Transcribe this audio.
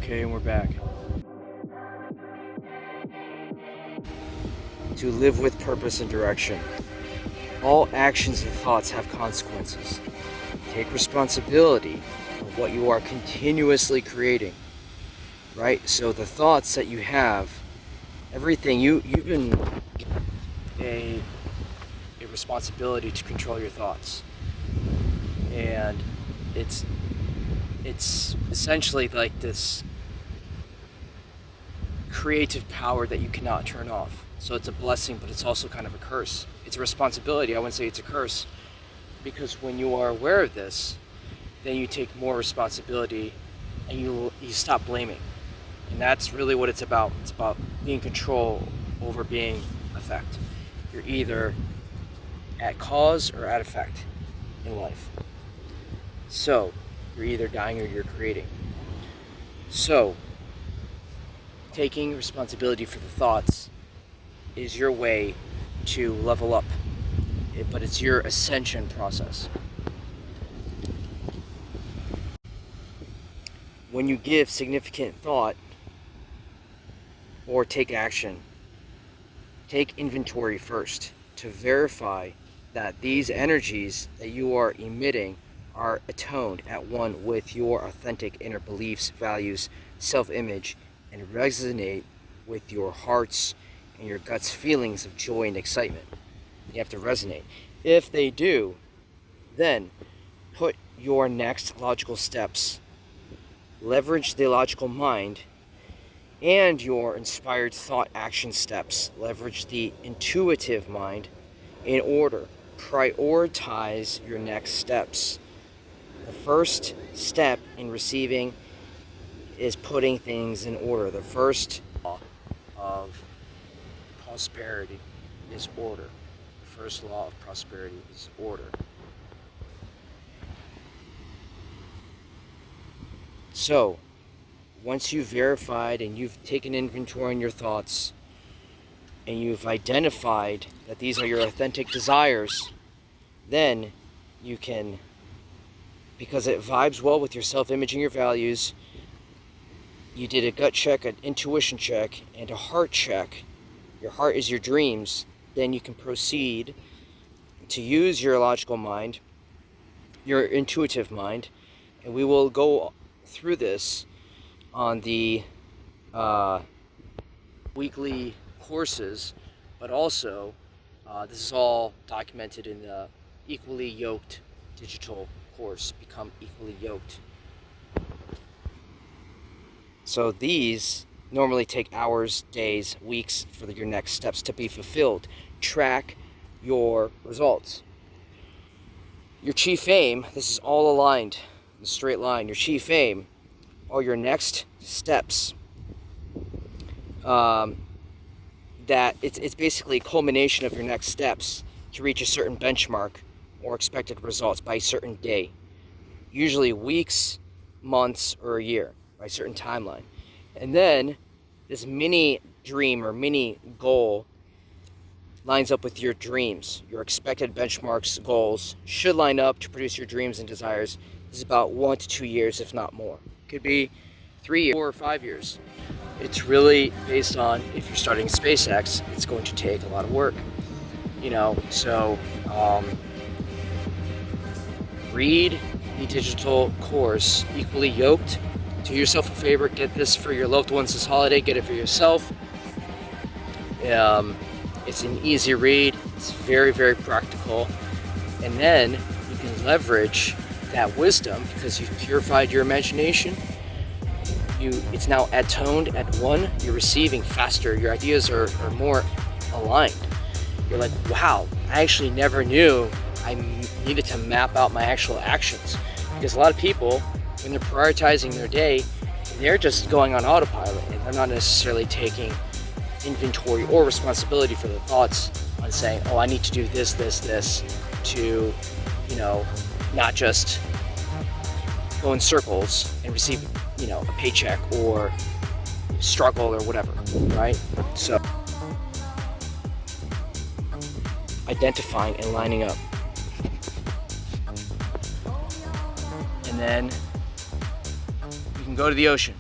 Okay, and we're back. To live with purpose and direction. All actions and thoughts have consequences. Take responsibility of what you are continuously creating. Right? So the thoughts that you have, everything you've been a responsibility to control your thoughts. And it's essentially like this creative power that you cannot turn off. So it's a blessing, but it's also kind of a curse. It's a responsibility. I wouldn't say it's a curse, because when you are aware of this, then you take more responsibility and you stop blaming. And that's really what it's about. It's about being control over being effect. You're either at cause or at effect in life. So you're either dying or you're creating. So taking responsibility for the thoughts is your way to level up, but it's your ascension process. When you give significant thought or take action, take inventory first to verify that these energies that you are emitting are attuned at one with your authentic inner beliefs, values, self-image, and resonate with your heart's and your gut's feelings of joy and excitement. You have to resonate. If they do, then put your next logical steps. Leverage the logical mind and your inspired thought action steps. Leverage the intuitive mind in order. Prioritize your next steps. The first step in receiving is putting things in order. The first law of prosperity is order. The first law of prosperity is order. So, once you've verified and you've taken inventory on your thoughts, and you've identified that these are your authentic desires, then you can, because it vibes well with your self-image and your values, you did a gut check, an intuition check, and a heart check. Your heart is your dreams. Then you can proceed to use your logical mind, your intuitive mind, and we will go through this on the weekly courses, but also this is all documented in the Equally Yoked digital course, Become Equally Yoked. So these normally take hours, days, weeks for your next steps to be fulfilled. Track your results. Your chief aim, this is all aligned in a straight line. Your chief aim are your next steps. That it's basically a culmination of your next steps to reach a certain benchmark or expected results by a certain day. Usually weeks, months, or a year, by a certain timeline. And then this mini dream or mini goal lines up with your dreams. Your expected benchmarks, goals should line up to produce your dreams and desires. This is about 1 to 2 years, if not more. Could be 3 years, 4 or 5 years. It's really based on, if you're starting SpaceX, it's going to take a lot of work. So read the digital course, Equally Yoked. Do yourself a favor, get this for your loved ones this holiday, get it for yourself. It's an easy read, it's very, very practical. And then you can leverage that wisdom because you've purified your imagination. It's now attuned at one, you're receiving faster, your ideas are more aligned. You're like, wow, I actually never knew I needed to map out my actual actions. Because a lot of people, when they're prioritizing their day, they're just going on autopilot and they're not necessarily taking inventory or responsibility for the thoughts on saying, oh, I need to do this to, not just go in circles and receive, a paycheck or struggle or whatever, right? So identifying and lining up. And then you can go to the ocean.